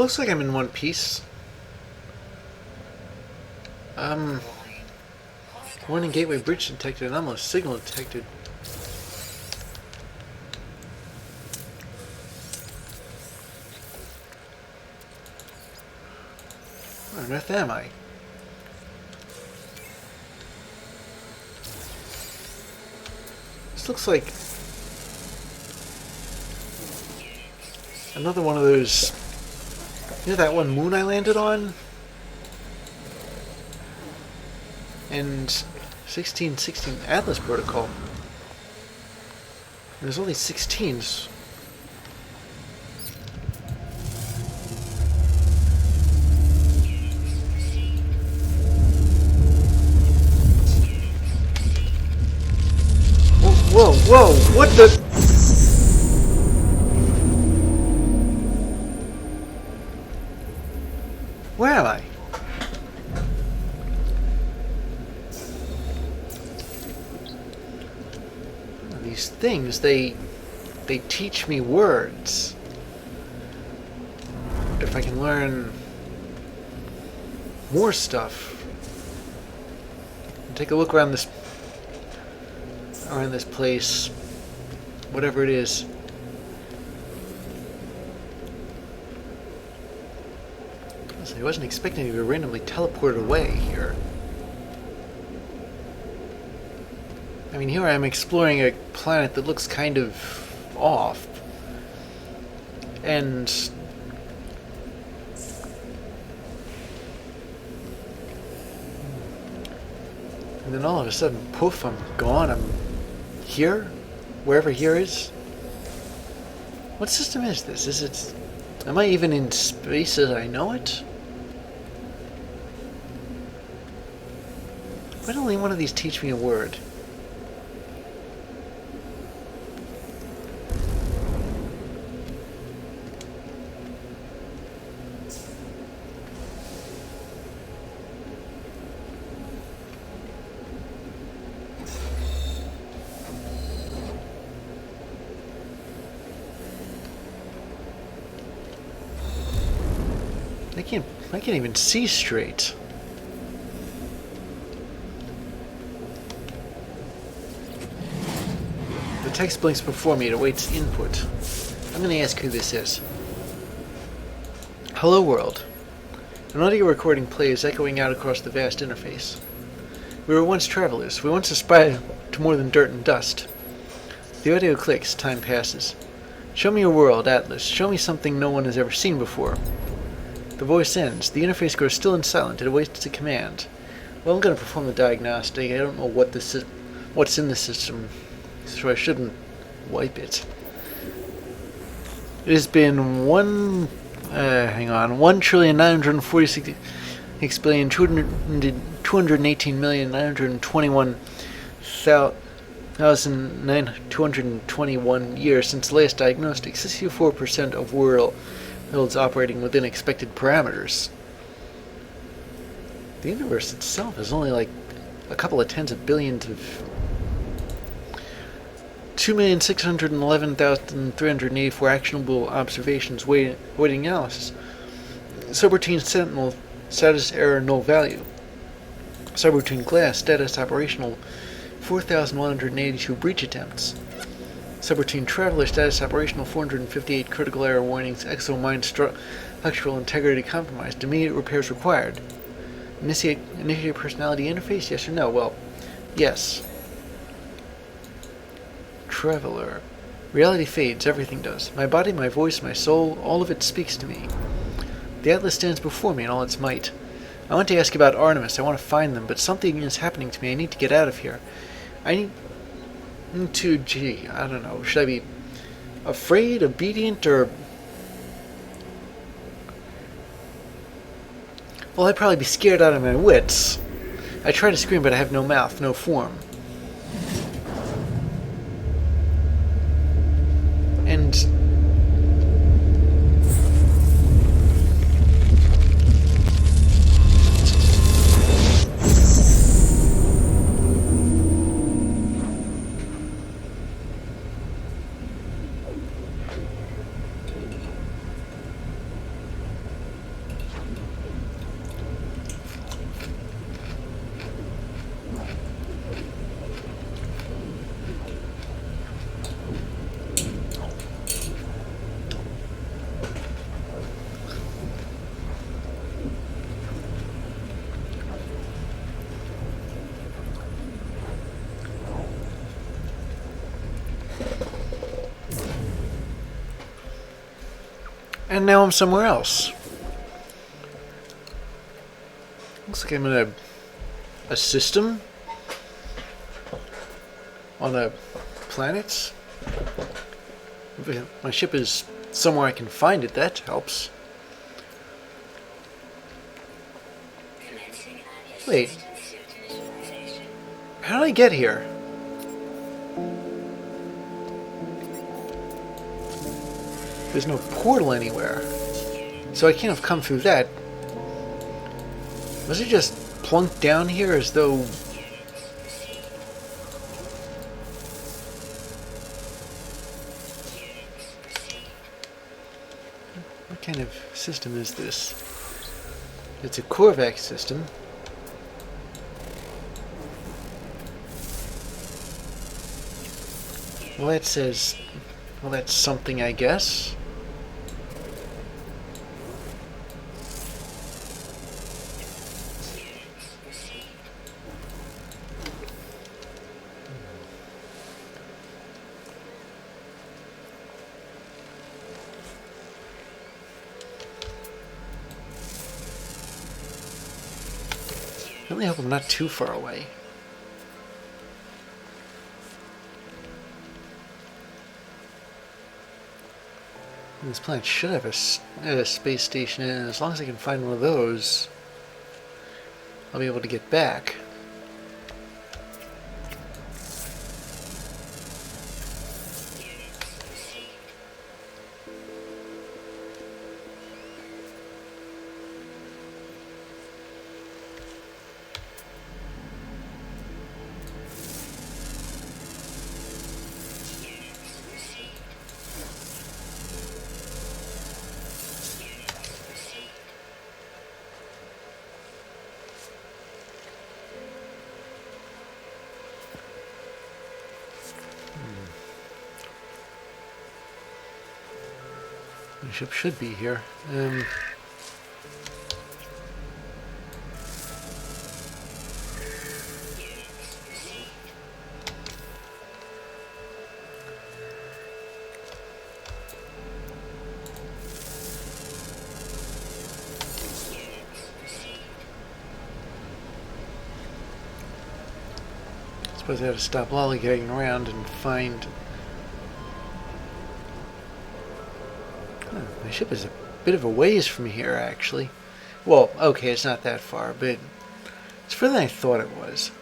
looks like I'm in one piece. Warning gateway bridge detected, anomalous signal detected. Where on earth am I? This looks like another one of those. You know that one moon I landed on? And 1616 Atlas Protocol. There's only 16s. Whoa, whoa, what the? Where am I? These things, they teach me words. If I can learn more stuff. Take a look around this place, whatever it is. I wasn't expecting to be randomly teleported away here. I mean, here I am exploring a planet that looks kind of off. And then all of a sudden, poof, I'm gone. I'm here? Wherever here is? What system is this? Is it... Am I even in space as I know it? Why don't only one of these teach me a word? I can't even see straight. The text blinks before me. It awaits input. I'm going to ask who this is. Hello, world. An audio recording plays echoing out across the vast interface. We were once travelers. We once aspired to more than dirt and dust. The audio clicks. Time passes. Show me your world, Atlas. Show me something no one has ever seen before. The voice ends. The interface grows still and silent. It awaits a command. Well, I'm going to perform the diagnostic. I don't know what's in the system, so I shouldn't wipe it. It has been 1,246,921,221 years since the last diagnostic. 64% of worlds operating within expected parameters. The universe itself is only like a couple of tens of billions of 2,611,384 actionable observations waiting analysis. Subroutine Sentinel status error null value. Subroutine Glass status operational 4,182 breach attempts. Subroutine Traveler status operational 458 critical error warnings. Exomine structural integrity compromised. Immediate repairs required. Initiate personality interface, yes or no? Well, yes. Traveler. Reality fades, everything does. My body, my voice, my soul, all of it speaks to me. The Atlas stands before me in all its might. I want to ask about Artemis. I want to find them, but something is happening to me. I need to get out of here. I need to, I don't know. Should I be afraid, obedient, or... Well, I'd probably be scared out of my wits. I try to scream, but I have no mouth, no form. And... And now I'm somewhere else. Looks like I'm in a system on a planet. My ship is somewhere I can find it. That helps. Wait. How did I get here? There's no portal anywhere. So I can't have come through that. Was it just plunked down here as though... What kind of system is this? It's a Korvac system. Well, that says... Well, that's something, I guess. I really hope I'm not too far away. This planet should have a space station in it. As long as I can find one of those, I'll be able to get back. The ship should be here. I suppose I have to stop lollygagging around and find... My ship is a bit of a ways from here, actually. Well, okay, it's not that far, but it's further than I thought it was.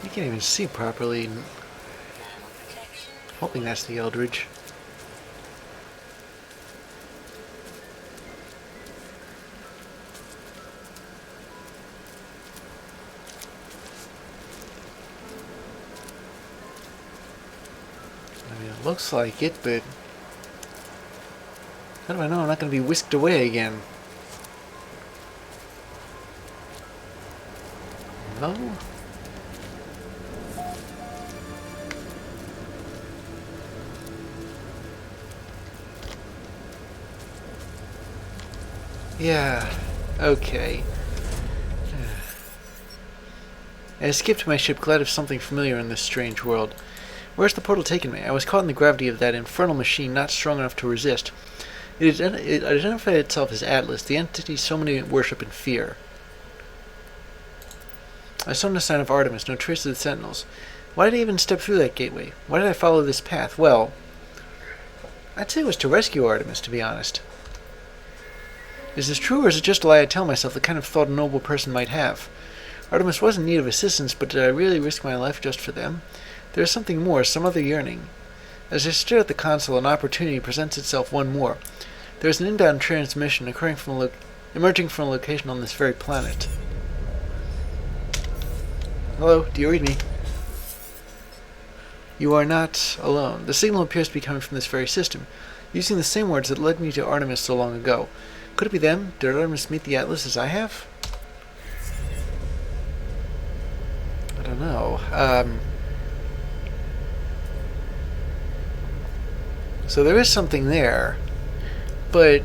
I can't even see properly. Hoping that's the Eldridge. I mean, it looks like it, but how do I know I'm not going to be whisked away again? No? Yeah, okay. I escaped to my ship, glad of something familiar in this strange world. Where's the portal taken me? I was caught in the gravity of that infernal machine, not strong enough to resist. It identified itself as Atlas, the entity so many worship and fear. I saw no sign of Artemis, no trace of the Sentinels. Why did I even step through that gateway? Why did I follow this path? Well, I'd say it was to rescue Artemis, to be honest. Is this true, or is it just a lie I tell myself, the kind of thought a noble person might have? Artemis was in need of assistance, but did I really risk my life just for them? There is something more, some other yearning. As I stare at the console, an opportunity presents itself one more. There is an inbound transmission emerging from a location on this very planet. Hello, do you read me? You are not alone. The signal appears to be coming from this very system, using the same words that led me to Artemis so long ago. Could it be them? Did Artemis meet the Atlas as I have? I don't know. So there is something there, but...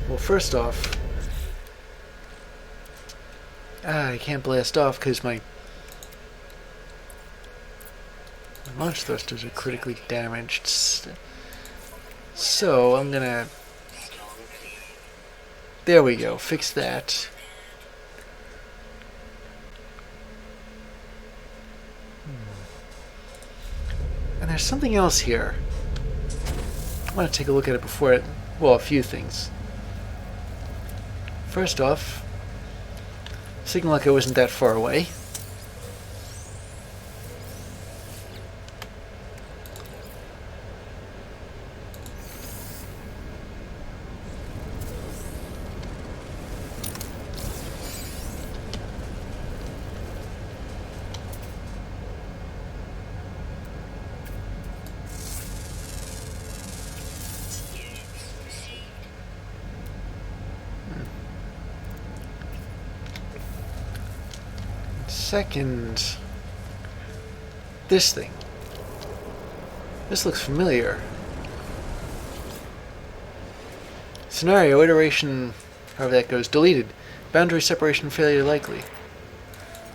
Well, first off... I can't blast off because my launch thrusters are critically damaged. So I'm gonna... There we go, fix that. And there's something else here. I want to take a look at it before it... Well, a few things. First off, signal like I wasn't that far away. Second, this thing. This looks familiar. Scenario, iteration, however that goes, deleted. Boundary separation failure likely.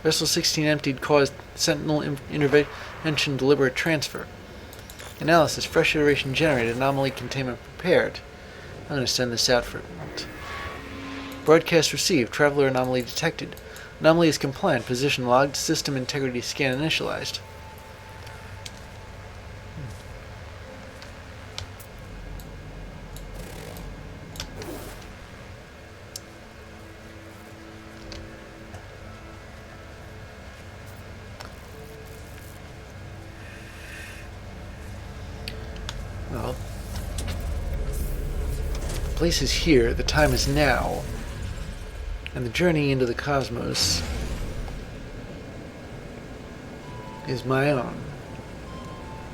Vessel 16 emptied caused Sentinel intervention deliberate transfer. Analysis, fresh iteration generated, anomaly containment prepared. I'm going to send this out for a moment. Broadcast received, traveler anomaly detected. Anomaly is compliant. Position logged. System integrity scan initialized. Well, the place is here. The time is now. And the journey into the cosmos is my own,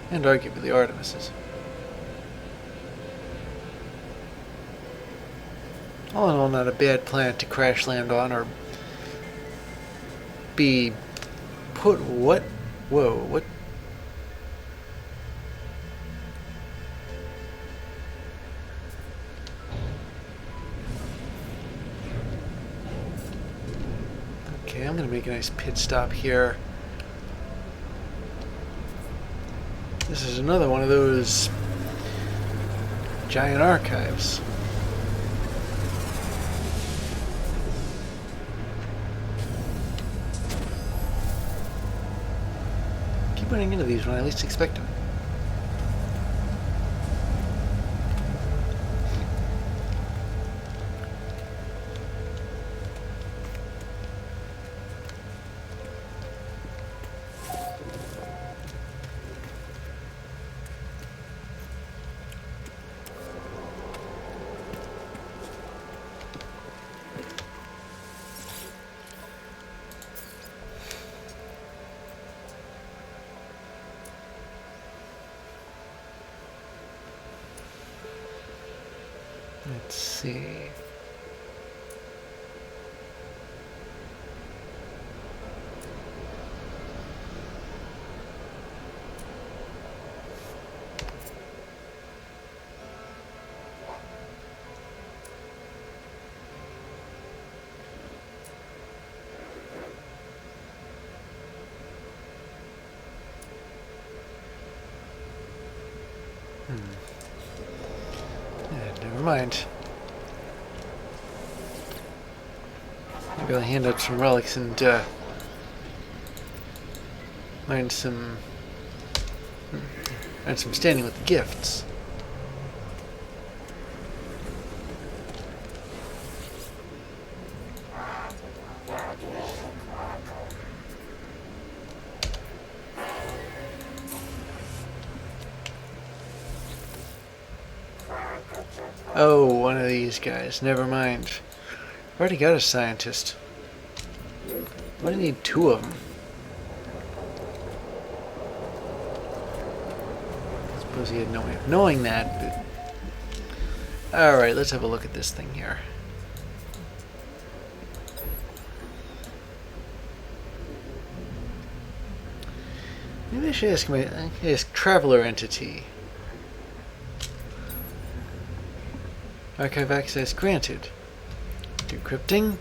and arguably Artemis's. All in all, not a bad planet to crash land on or be put... What? Whoa, what? I'm going to make a nice pit stop here. This is another one of those giant archives. Keep running into these when I least expect them. Let's see. Never mind. Maybe I'll hand out some relics and earn some standing with the gifts. Oh, one of these guys. Never mind. I've already got a scientist. Why do I need two of them? I suppose he had no way of knowing that, but... Alright, let's have a look at this thing here. Maybe I should ask Traveler Entity. Archive access granted. Decrypting.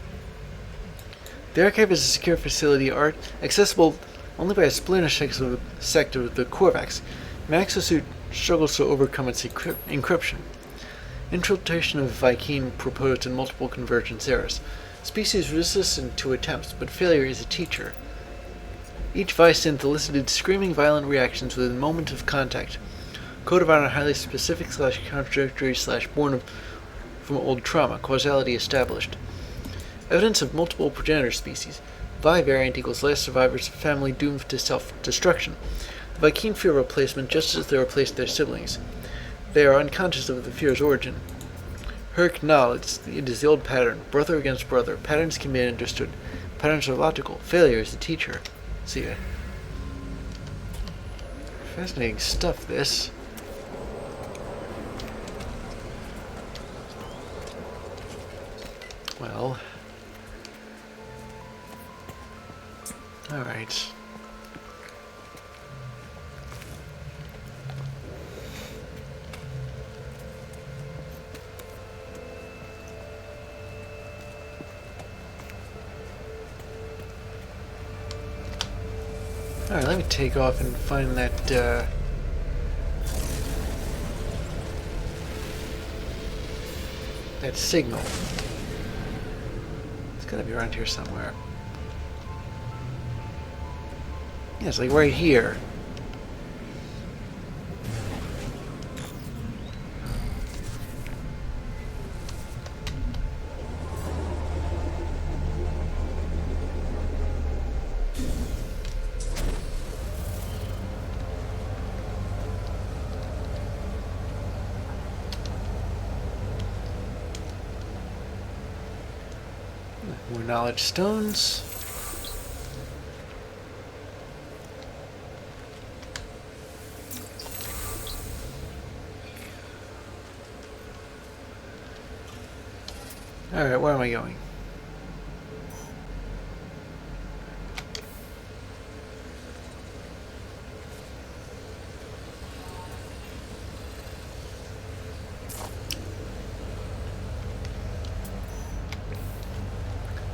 The archive is a secure facility accessible only by a splinter sector of the Korvax. My exosuit struggles to overcome its encryption. Infiltration of Vy'keen proposed in multiple convergence errors. Species resistant to attempts, but failure is a teacher. Each Vysynth elicited screaming violent reactions within a moment of contact. Code of honor highly specific / contradictory / born from old trauma. Causality established. Evidence of multiple progenitor species. Vi variant equals last survivors of family doomed to self-destruction. The Vy'keen fear replacement just as they replaced their siblings. They are unconscious of the fear's origin. Herc Null, it is the old pattern. Brother against brother. Patterns can be understood. Patterns are logical. Failure is the teacher. See ya. Fascinating stuff, this. Well. Alright. Alright, let me take off and find that, that signal. It's gotta be around here somewhere. Yeah, it's like right here. More knowledge stones. Alright, where am I going?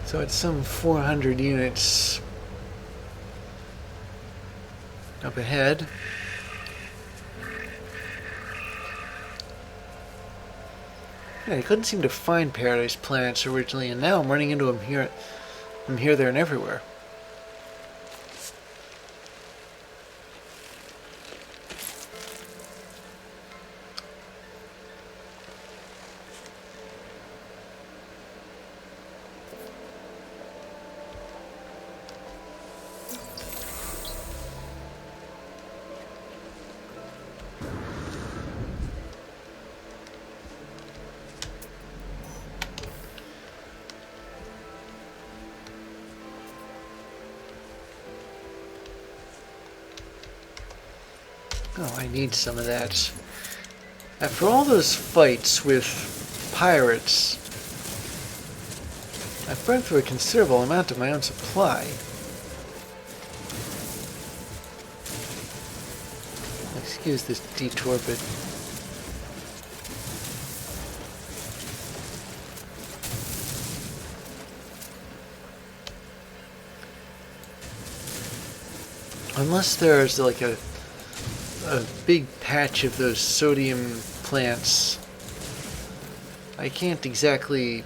So it's some 400 units up ahead. Yeah, I couldn't seem to find Paradise Planets originally, and now I'm running into them here. I'm here, there, and everywhere. Oh, I need some of that. After all those fights with pirates, I've burned through a considerable amount of my own supply. Excuse this detour, but unless there's like a big patch of those sodium plants, I can't exactly...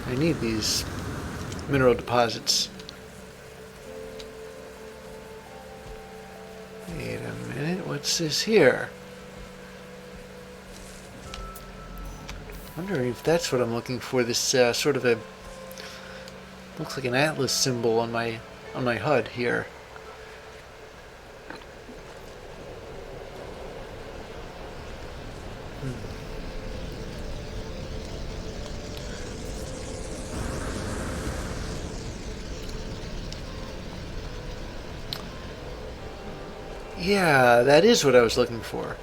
I need these mineral deposits. Wait a minute, what's this here? Wondering if that's what I'm looking for, this sort of a... looks like an atlas symbol on my HUD here. Yeah, that is what I was looking for.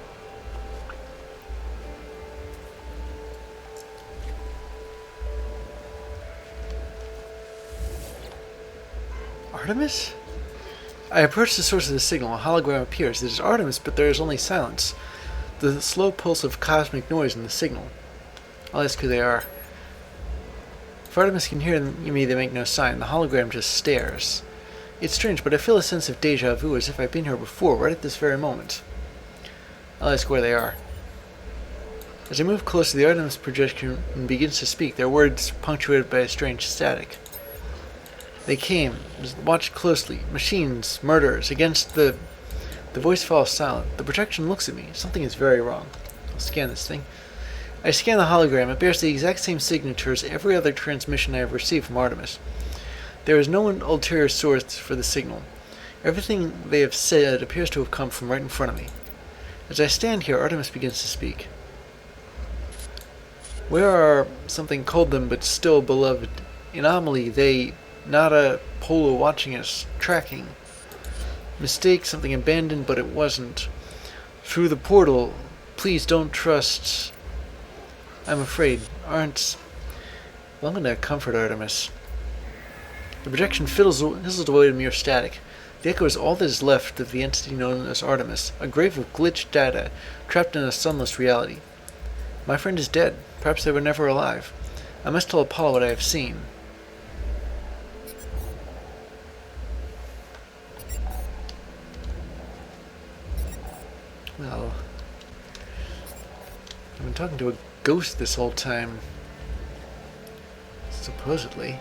Artemis? I approach the source of the signal. A hologram appears. It is Artemis, but there is only silence. The slow pulse of cosmic noise in the signal. I'll ask who they are. If Artemis can hear me, they make no sign. The hologram just stares. It's strange, but I feel a sense of deja vu, as if I've been here before, right at this very moment. I'll ask where they are. As I move closer, the Artemis projection begins to speak, their words punctuated by a strange static. They came, watched closely. Machines, murderers. Against the voice falls silent. The projection looks at me. Something is very wrong. I'll scan this thing. I scan the hologram. It bears the exact same signature as every other transmission I have received from Artemis. There is no ulterior source for the signal. Everything they have said appears to have come from right in front of me. As I stand here, Artemis begins to speak. Where are something called them, but still beloved? Anomaly, they, Nada, Polo watching us, tracking. Mistake, something abandoned, but it wasn't. Through the portal, please don't trust. I'm afraid, aren't. Well, I'm going to comfort Artemis. The projection fizzles away to mere static. The echo is all that is left of the entity known as Artemis, a grave of glitched data, trapped in a sunless reality. My friend is dead. Perhaps they were never alive. I must tell Apollo what I have seen. Well, I've been talking to a ghost this whole time. Supposedly.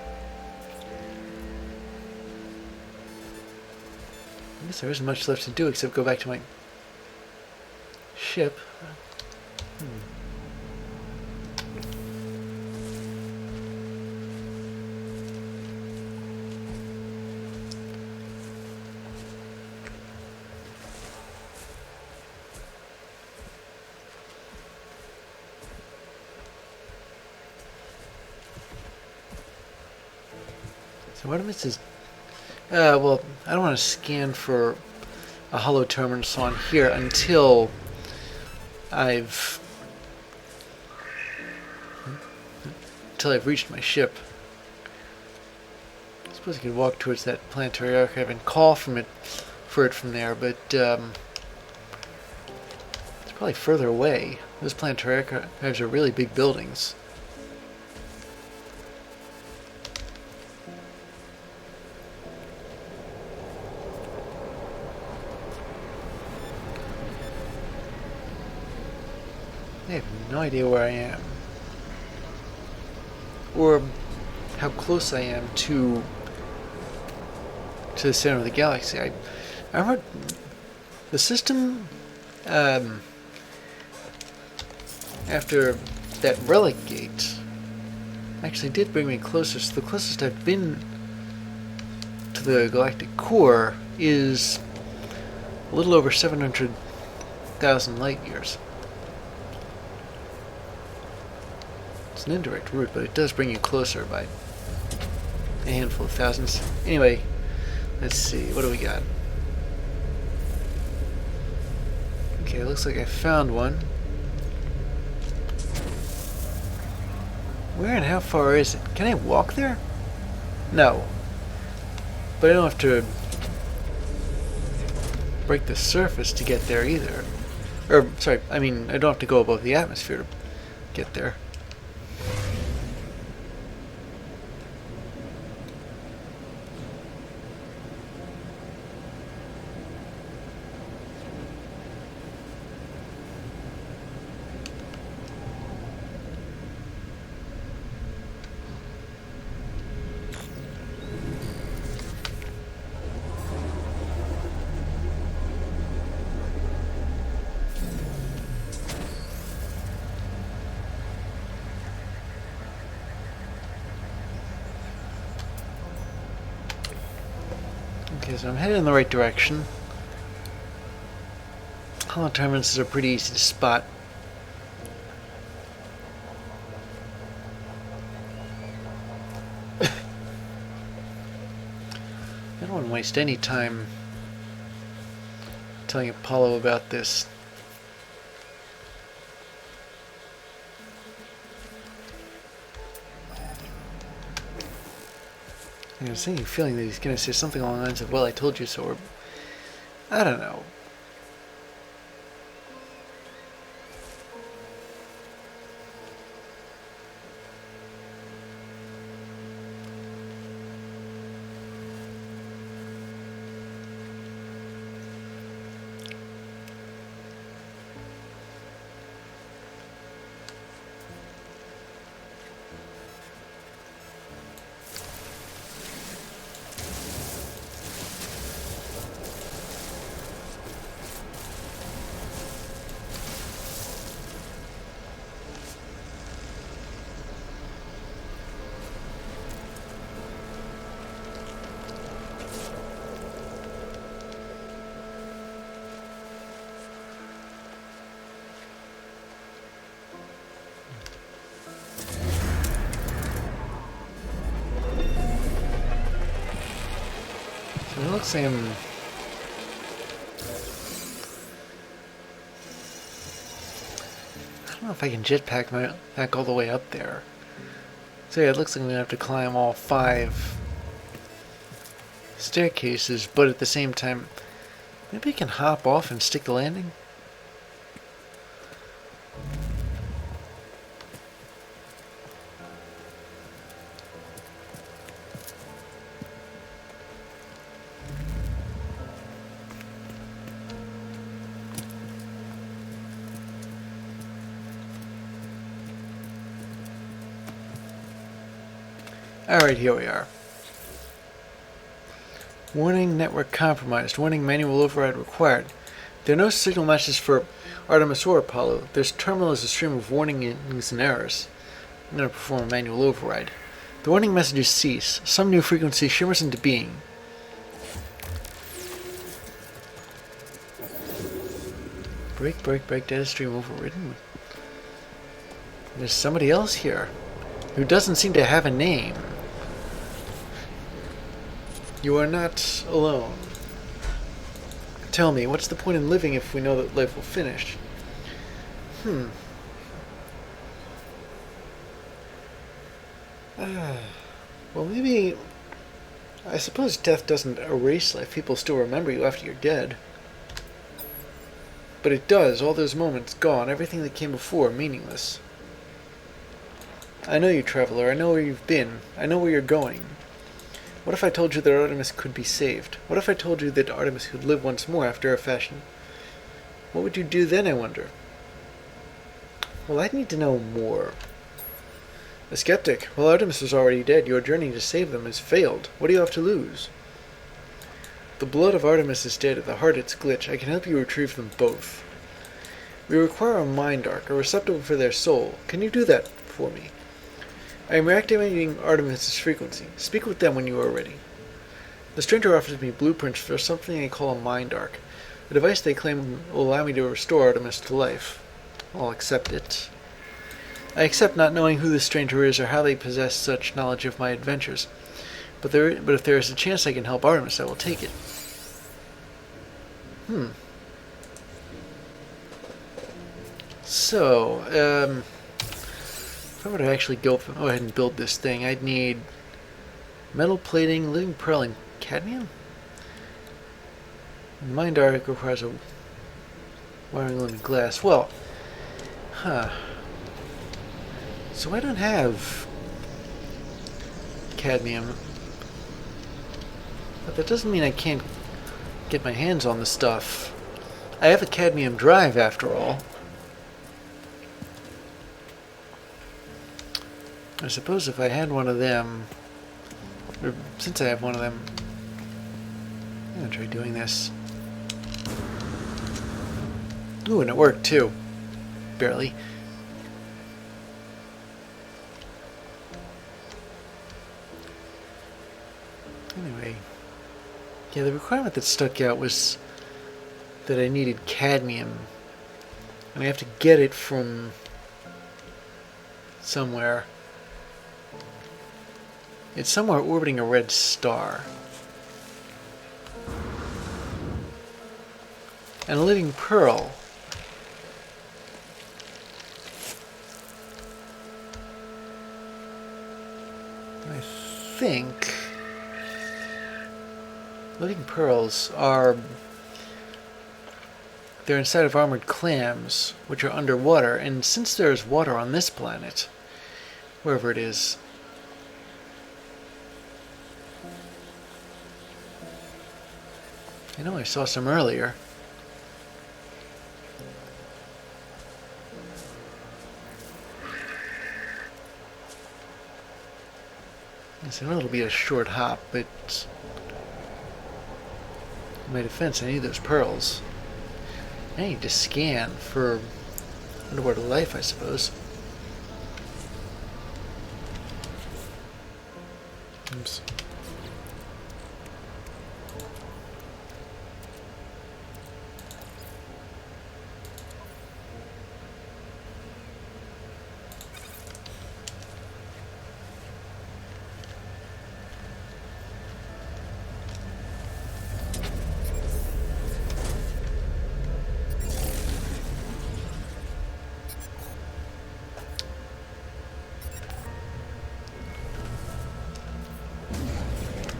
I guess there isn't much left to do except go back to my ship. So Artemis is... well, I don't want to scan for a hollow terminal on here until I've reached my ship. I suppose I could walk towards that planetary archive and call for it from there, but it's probably further away. Those planetary archives are really big buildings. I have no idea where I am. Or how close I am to the center of the galaxy. I remember the system after that relic gate actually did bring me closer. So the closest I've been to the galactic core is a little over 700,000 light years. It's an indirect route, but it does bring you closer by a handful of thousands. Anyway, let's see. What do we got? Okay, it looks like I found one. Where and how far is it? Can I walk there? No. But I don't have to break the surface to get there either. Or, sorry, I mean, I don't have to go above the atmosphere to get there. Okay, so I'm headed in the right direction. Hollow terminals are pretty easy to spot. I don't want to waste any time telling Apollo about this. I have a sinking feeling that he's going to say something along the lines of, well, I told you so, or I don't know. It looks like I'm... I don't know if I can jetpack back all the way up there. So yeah, it looks like I'm going to have to climb all 5 staircases, but at the same time, maybe I can hop off and stick the landing? Alright, here we are. Warning, network compromised. Warning, manual override required. There are no signal matches for Artemis or Apollo. This terminal is a stream of warnings and errors. I'm going to perform a manual override. The warning messages cease. Some new frequency shimmers into being. Break, break, break, data stream overridden. There's somebody else here who doesn't seem to have a name. You are not alone. Tell me, what's the point in living if we know that life will finish? Well, maybe... I suppose death doesn't erase life. People still remember you after you're dead. But it does. All those moments gone. Everything that came before, meaningless. I know you, traveler. I know where you've been. I know where you're going. What if I told you that Artemis could be saved? What if I told you that Artemis could live once more after a fashion? What would you do then, I wonder? Well, I'd need to know more. A skeptic. Well, Artemis is already dead. Your journey to save them has failed. What do you have to lose? The blood of Artemis is dead. At the heart its glitch. I can help you retrieve them both. We require a mind arc, a receptacle for their soul. Can you do that for me? I am reactivating Artemis' frequency. Speak with them when you are ready. The stranger offers me blueprints for something they call a mind arc, a device they claim will allow me to restore Artemis to life. I'll accept it. I accept not knowing who this stranger is or how they possess such knowledge of my adventures, but if there is a chance I can help Artemis, I will take it. So, if I were to actually go ahead and build this thing, I'd need metal plating, living pearl, and cadmium? The mind arc requires a wiring limited glass. Well, so I don't have cadmium. But that doesn't mean I can't get my hands on the stuff. I have a cadmium drive, after all. I suppose if I had one of them, or since I have one of them, I'm gonna try doing this. Ooh, and it worked too. Barely. Anyway, yeah, the requirement that stuck out was that I needed cadmium, and I have to get it from somewhere. It's somewhere orbiting a red star. And a living pearl. I think living pearls are... they're inside of armored clams, which are underwater, and since there's water on this planet, wherever it is, I know I saw some earlier. Yes, I know it'll be a short hop, but in my defense, I need those pearls. I need to scan for underwater life, I suppose. Oops.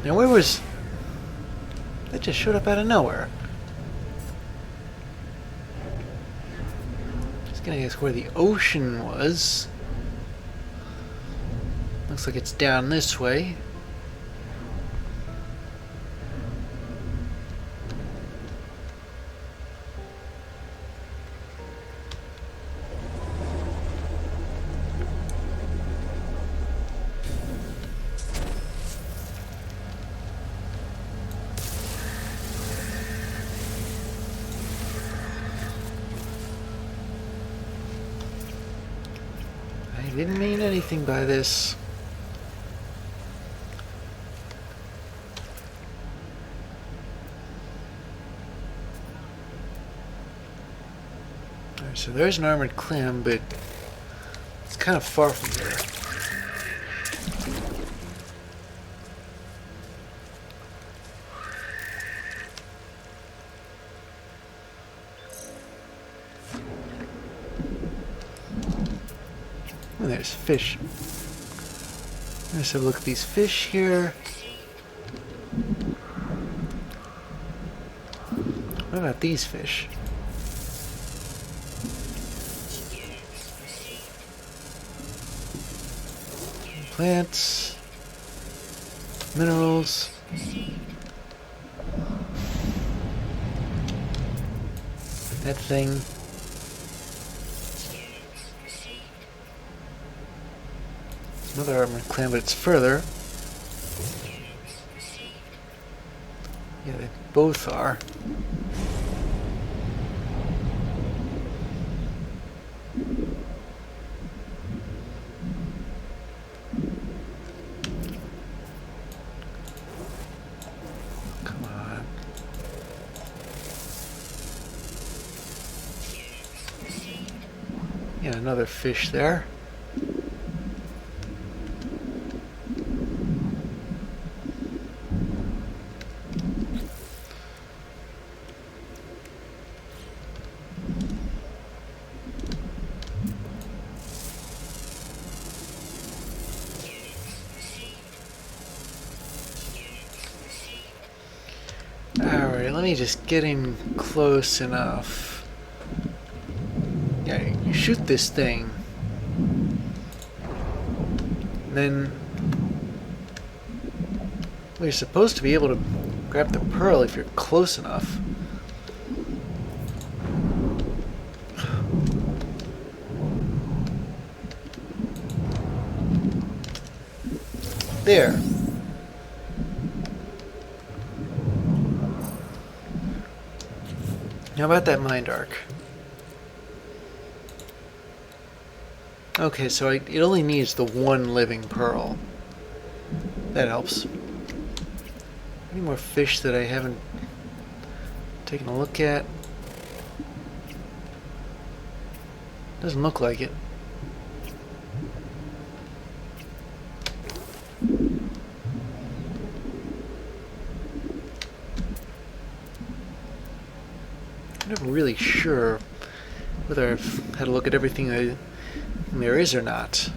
Now where was... that just showed up out of nowhere. Just gonna guess where the ocean was. Looks like it's down this way. I didn't mean anything by this. Alright, so there's an armored clam, but it's kind of far from there. Oh, there's fish. Let's have a look at these fish here. What about these fish? Plants, minerals. That thing. Another armored clam, but it's further. Yeah, they both are. Come on. Yeah, another fish there. Alright, let me just get in close enough. Yeah, you shoot this thing. Then well, you're supposed to be able to grab the pearl if you're close enough. There. How about that mind arc? Okay, so it only needs the one living pearl. That helps. Any more fish that I haven't taken a look at? Doesn't look like it. never really sure whether I've had a look at everything there is or not.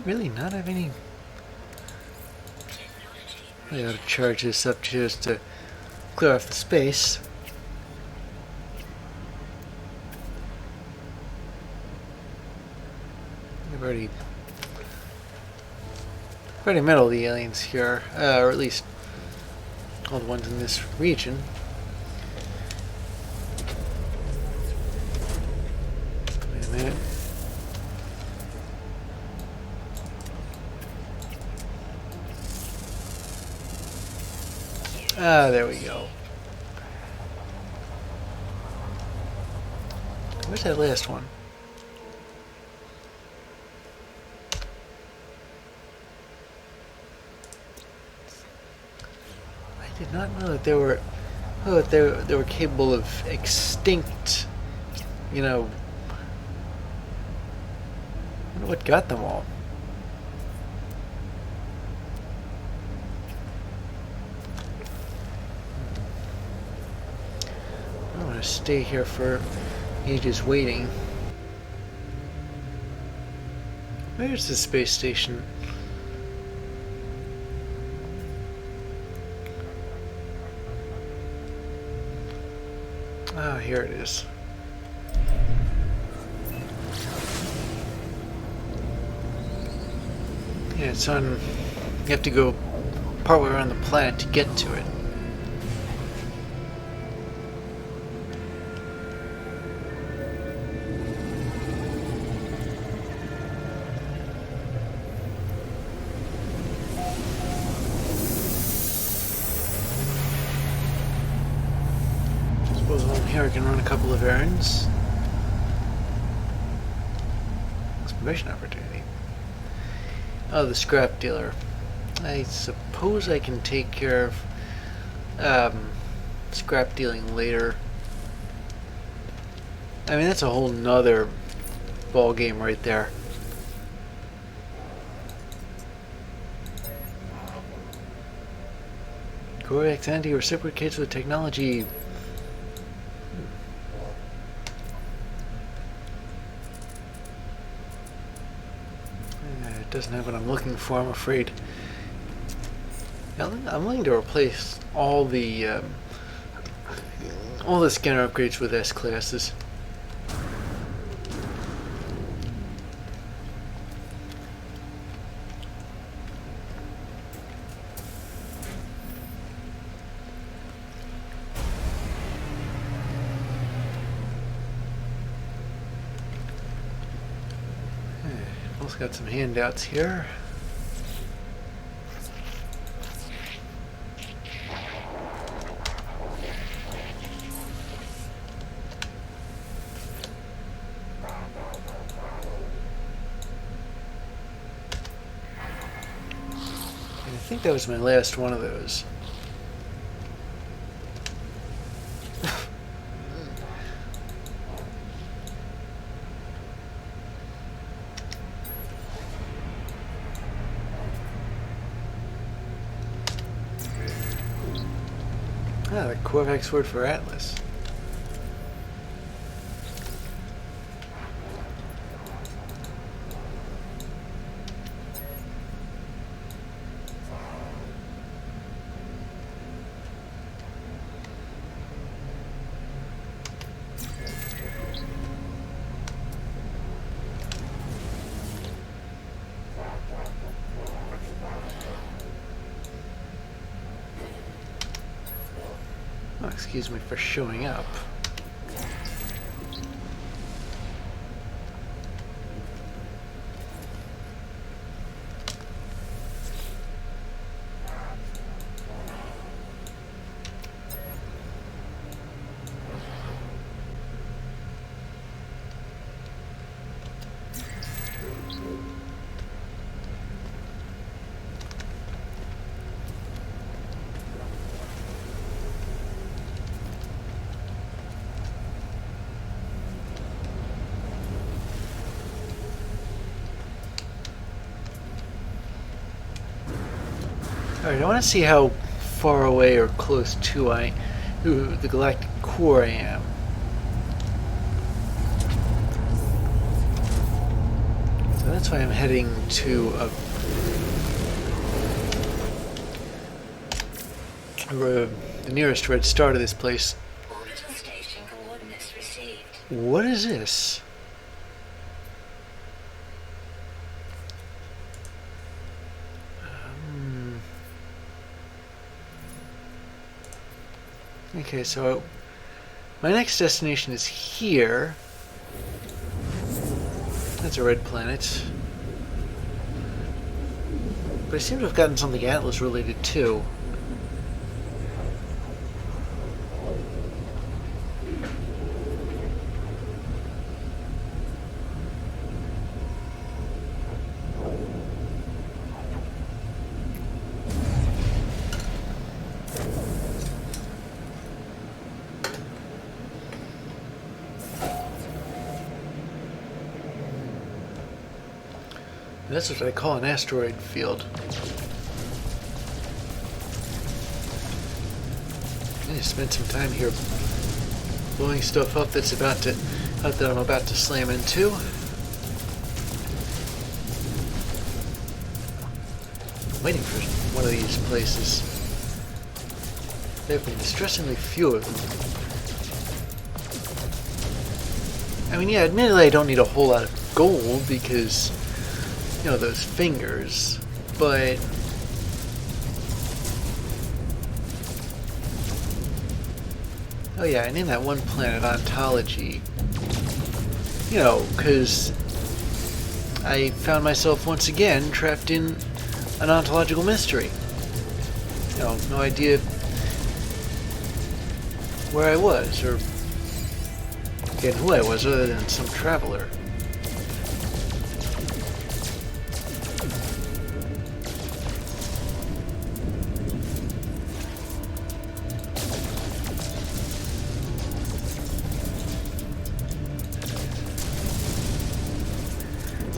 Really not have any. I ought to charge this up just to clear off the space. I've already met all the aliens here, or at least all the ones in this region. Wait a minute. Ah, there we go. Where's that last one? I did not know that they were. Oh, they were capable of extinct. You know. I wonder what got them all. Stay here for ages waiting. Where's the space station? Ah, here it is. Yeah, it's on. You have to go partway around the planet to get to it. Here I can run a couple of errands. Exploration opportunity. Oh, the scrap dealer. I suppose I can take care of scrap dealing later. I mean, that's a whole nother ball game right there. Cortex anti-reciprocates with technology. Doesn't have what I'm looking for, I'm afraid. I'm willing to replace all the scanner upgrades with S classes. Also got some handouts here. And I think that was my last one of those. Ah, the Corvax word for Atlas. Oh, excuse me for showing up. Alright, I want to see how far away or close to the galactic core I am. So that's why I'm heading to the nearest red star to this place. Orbital station coordinates received. What is this? Okay, so my next destination is here. That's a red planet. But I seem to have gotten something Atlas related too. That's what I call an asteroid field. I just spent some time here blowing stuff up that I'm about to slam into. I'm waiting for one of these places. There have been distressingly few of them. I mean, yeah, admittedly I don't need a whole lot of gold because, you know, those fingers, but oh yeah, and in that one planet, ontology, you know, because I found myself once again trapped in an ontological mystery. You know, no idea where I was, or again, who I was, other than some traveler.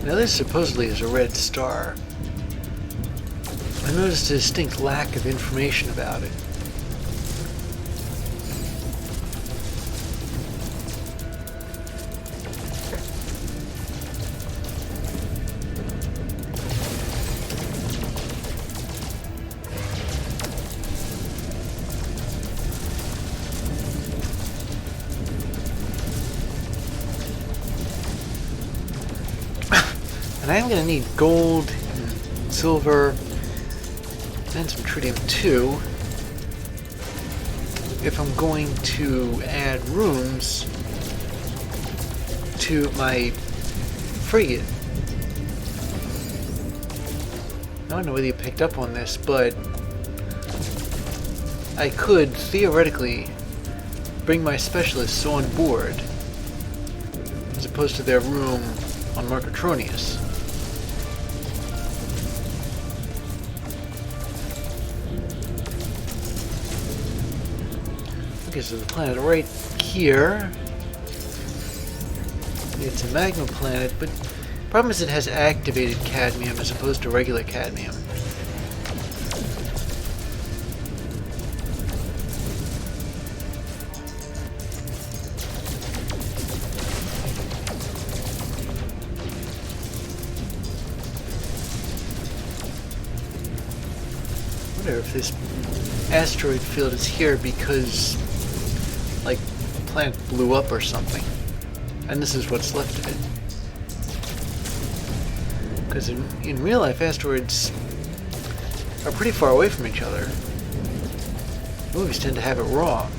Now this supposedly is a red star. I noticed a distinct lack of information about it. And I am going to need gold and silver and some tritium too if I'm going to add rooms to my frigate. I don't know whether you picked up on this, but I could theoretically bring my specialists on board as opposed to their room on Marcotronius. Okay, so the planet right here, it's a magma planet, but the problem is it has activated cadmium as opposed to regular cadmium. I wonder if this asteroid field is here because, like, the planet blew up or something, and this is what's left of it. Because in real life, asteroids are pretty far away from each other. Movies tend to have it wrong.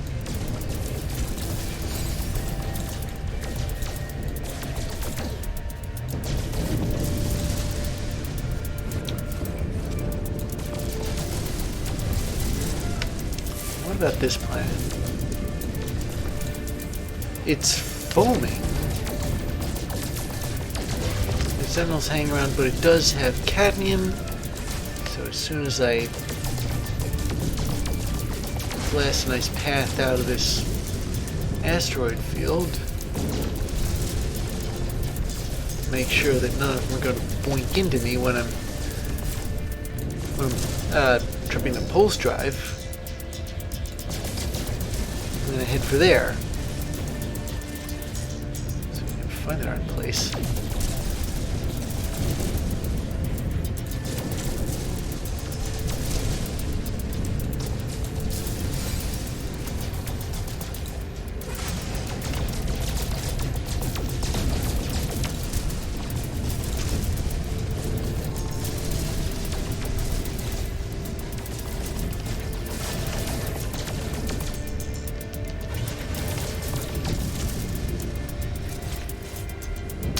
What about this planet? It's foaming. The sentinels hang around, but it does have cadmium. So as soon as I blast a nice path out of this asteroid field, make sure that none of them are going to boink into me when I'm tripping the pulse drive. I'm gonna head for there. So we can find our place.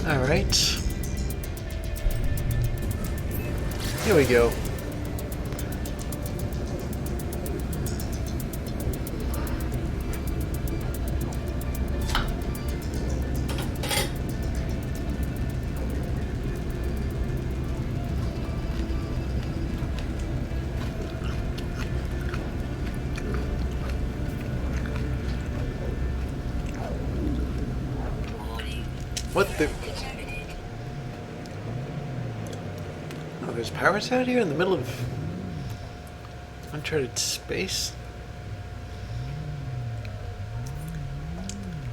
Alright. Here we go. What the? Oh, there's pirates out here in the middle of uncharted space?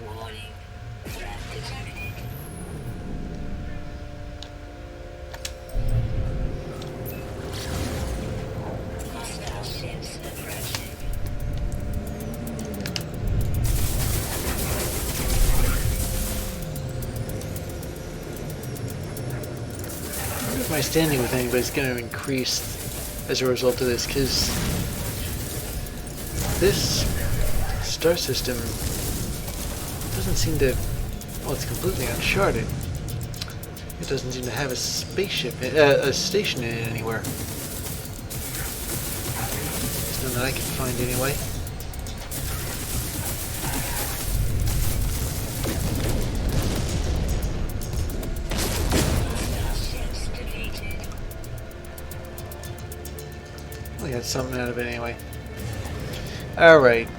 Warning. Threat detected. Hostile ships approaching. I wonder if my standing with anybody's going to increase as a result of this, because this star system doesn't seem to, well, it's completely uncharted. It doesn't seem to have a spaceship, a station in it anywhere. There's none that I can find anyway. We got something out of it anyway. Alright.